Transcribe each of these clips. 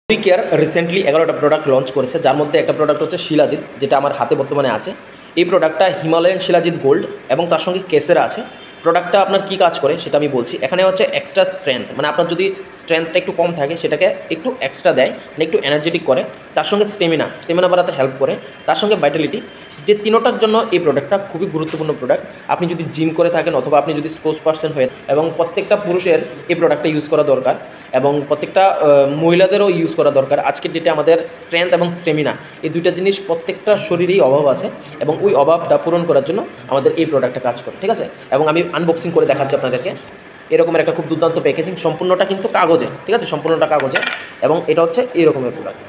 Modi care recently 11টা product launch করেছে, যার মধ্যে একটা প্রোডাক্ট হচ্ছে শিলাজিৎ, যেটা আমার হাতে বর্তমানে আছে। এই প্রোডাক্টটা হিমালয়ান শিলাজিৎ গোল্ড এবং তার সঙ্গে কেসেরা আছে। প্রোডাক্টটা আপনার কী কাজ করে সেটা আমি বলছি। এখানে হচ্ছে এক্সট্রা স্ট্রেংথ, মানে আপনার যদি স্ট্রেংথটা একটু কম থাকে সেটাকে একটু এক্সট্রা দেয়, মানে একটু এনার্জেটিক করে। তার সঙ্গে স্টেমিনা বাড়াতে হেল্প করে, তার সঙ্গে ভাইটালিটি। যে তিনোটার জন্য এই প্রোডাক্টটা খুবই গুরুত্বপূর্ণ প্রোডাক্ট। আপনি যদি জিম করে থাকেন অথবা আপনি যদি স্পোর্টস পার্সন হয়ে, এবং প্রত্যেকটা পুরুষের এই প্রোডাক্টটা ইউজ করা দরকার এবং প্রত্যেকটা মহিলাদেরও ইউজ করা দরকার। আজকের ডেটে আমাদের স্ট্রেংথ এবং স্টেমিনা এই দুইটা জিনিস প্রত্যেকটা শরীরেই অভাব আছে, এবং ওই অভাবটা পূরণ করার জন্য আমাদের এই প্রোডাক্টটা কাজ করে, ঠিক আছে। এবং আমি আনবক্সিং করে দেখাচ্ছি আপনাদেরকে। এরকমের একটা খুব দুর্দান্ত প্যাকেজিং, সম্পূর্ণটা কিন্তু কাগজে, ঠিক আছে, সম্পূর্ণটা কাগজে। এবং এটা হচ্ছে এইরকমের প্রোডাক্ট,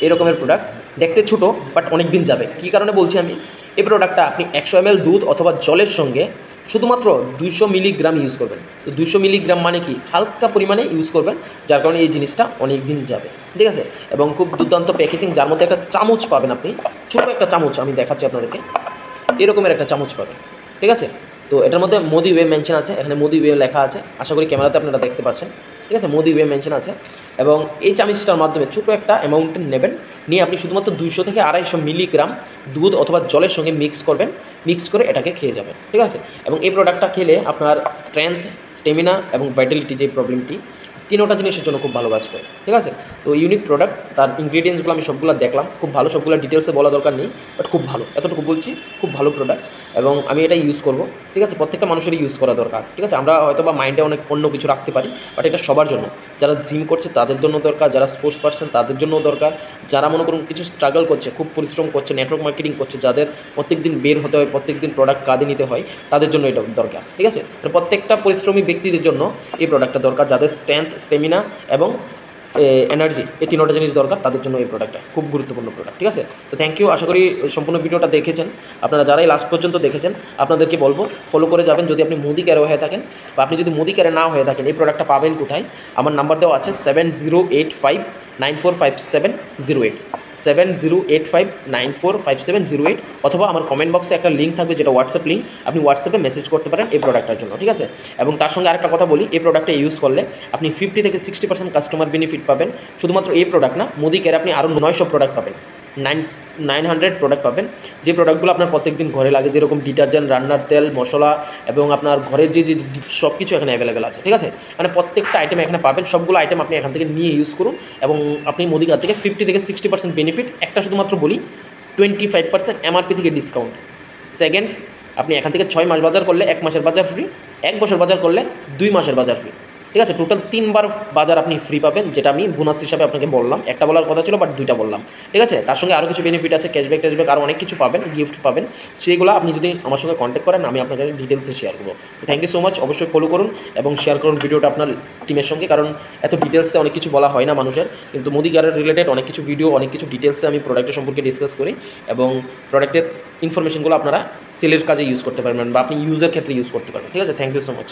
এরকমের প্রোডাক্ট দেখতে ছোটো, বাট অনেক দিন যাবে। কী কারণে বলছি আমি, এই প্রোডাক্টটা আপনি 100 ml দুধ অথবা জলের সঙ্গে শুধুমাত্র 200 মিলিগ্রাম ইউজ করবেন। তো 200 মিলিগ্রাম মানে কি, হালকা পরিমাণে ইউজ করবেন, যার কারণে এই জিনিসটা অনেক দিন যাবে, ঠিক আছে। এবং খুব দুর্দান্ত প্যাকেজিং, যার মধ্যে একটা চামচ পাবেন আপনি, ছোটো একটা চামচ, আমি দেখাচ্ছি আপনাদেরকে। এরকমের একটা চামচ পাবেন, ঠিক আছে। তো এটার মধ্যে মোদি ওয়ে মেনশন আছে, এখানে মোদি ওয়ে লেখা আছে, আশা করি ক্যামেরাতে আপনারা দেখতে পাচ্ছেন, ঠিক আছে। মোদি ওয়ে মেনশন আছে। এবং এই চামচটার মাধ্যমে ছোটো একটা অ্যামাউন্ট নেবেন, নিয়ে আপনি শুধুমাত্র 200 থেকে 250 মিলিগ্রাম দুধ অথবা জলের সঙ্গে মিক্স করবেন, মিক্স করে এটাকে খেয়ে যাবেন, ঠিক আছে। এবং এই প্রোডাক্টটা খেলে আপনার স্ট্রেংথ, স্টেমিনা এবং ভাইটালিটি যে প্রবলেমটি, তিনোটা জিনিসের জন্য খুব ভালো কাজ করে, ঠিক আছে। তো ইউনিক প্রোডাক্ট, তার ইনগ্রিডিয়েন্টসগুলো আমি সবগুলো দেখলাম, খুব ভালো, সবগুলো ডিটেলসে বলা দরকার নেই, বাট খুব ভালো, এতটুকু বলছি, খুব ভালো প্রোডাক্ট। এবং আমি এটা ইউজ করব, ঠিক আছে। প্রত্যেকটা মানুষেরই ইউজ করা দরকার, ঠিক আছে। আমরা হয়তো বা মাইন্ডে অনেক অন্য কিছু রাখতে পারি, বাট এটা সবার জন্য। যারা জিম করছে তাদের জন্য দরকার, যারা স্পোর্টস পার্সন তাদের জন্যও দরকার, যারা মনে করুন কিছু স্ট্রাগল করছে, খুব পরিশ্রম করছে, নেটওয়ার্ক মার্কেটিং করছে, যাদের প্রত্যেক দিন বের হতে হয়, প্রত্যেক দিন প্রোডাক্ট কাঁধে নিতে হয়, তাদের জন্য এটা দরকার, ঠিক আছে। প্রত্যেকটা পরিশ্রমী ব্যক্তিদের জন্য এই প্রোডাক্টটা দরকার, যাদের স্ট্রেংথ, স্টেমিনা এবং এনার্জি, এই তিনোটা জিনিস দরকার, তাদের জন্য এই প্রোডাক্টটা খুব গুরুত্বপূর্ণ প্রোডাক্ট, ঠিক আছে। তো থ্যাংক ইউ, আশা করি সম্পূর্ণ ভিডিওটা দেখেছেন। আপনারা যারাই লাস্ট পর্যন্ত দেখেছেন, আপনাদেরকে বলবো ফলো করে যাবেন। যদি আপনি মোদি কেয়ারে হয়ে থাকেন, বা আপনি যদি মোদি কেয়ারে না হয়ে থাকেন, এই প্রোডাক্টটা পাবেন কোথায়? আমার নাম্বার দেওয়া আছে 7085945708, 7085945708, অথবা আমার কমেন্ট বক্সে একটা লিঙ্ক থাকবে, যেটা হোয়াটসঅ্যাপ লিঙ্ক, আপনি হোয়াটসঅ্যাপে মেসেজ করতে পারেন এই প্রোডাক্টটার জন্য, ঠিক আছে। এবং তার সঙ্গে আরেকটা কথা বলি, এই প্রোডাক্টটা ইউজ করলে আপনি 50 থেকে 60% কাস্টমার বেনিফিট পাবেন। শুধুমাত্র এই প্রোডাক্ট না, মোদি কেয়ারে আপনি আরও 900 প্রোডাক্ট পাবেন, 900 প্রোডাক্ট পাবেন, যে প্রোডাক্টগুলো আপনার প্রত্যেকদিন ঘরে লাগে, যেরকম ডিটারজেন্ট, রান্নার তেল, মশলা, এবং আপনার ঘরের যে সব কিছু এখানে অ্যাভেলেবেল আছে, ঠিক আছে। মানে প্রত্যেকটা আইটেম এখানে পাবেন, সবগুলো আইটেম আপনি এখান থেকে নিয়ে ইউজ করুন, এবং আপনি মোদি কেয়ার থেকে 50 থেকে 60% বেনিফিট। একটা শুধুমাত্র বলি, 25% এমআরপি থেকে ডিসকাউন্ট। সেকেন্ড, আপনি এখান থেকে 6 মাস বাজার করলে 1 মাসের বাজার ফ্রি, 1 বছর বাজার করলে 2 মাসের বাজার ফ্রি, ঠিক আছে। টোটাল 3 বার বাজার আপনি ফ্রি পাবেন, যেটা আমি বোনাস হিসাবে আপনাকে বললাম। একটা বলার কথা ছিল, বাট 2টা বললাম, ঠিক আছে। তার সঙ্গে আরও কিছু বেনিফিট আছে, ক্যাশব্যাক আরও অনেক কিছু পাবেন, গিফট পাবেন। সেইগুলো আপনি যদি আমার সঙ্গে কন্ট্যাক্ট করেন, আমি আপনাকে ডিটেলসে শেয়ার করবো। তো থ্যাংক ইউ সো মাচ, অবশ্যই ফলো করুন এবং শেয়ার করুন ভিডিওটা আপনার টিমের সঙ্গে, কারণ এত ডিটেলসে অনেক কিছু বলা হয় না মানুষের, কিন্তু মোদি কেয়ারের রিলেটেড অনেক কিছু ভিডিও, অনেক কিছু ডিটেলসে আমি প্রোডাক্টের সম্পর্কে ডিসকাস করি, এবং প্রোডাক্টের ইনফরমেশনগুলো আপনারা সেলের কাজে ইউজ করতে পারবেন, বা আপনি ইউজের ক্ষেত্রে ইউজ করতে পারবেন, ঠিক আছে। Thank you so much.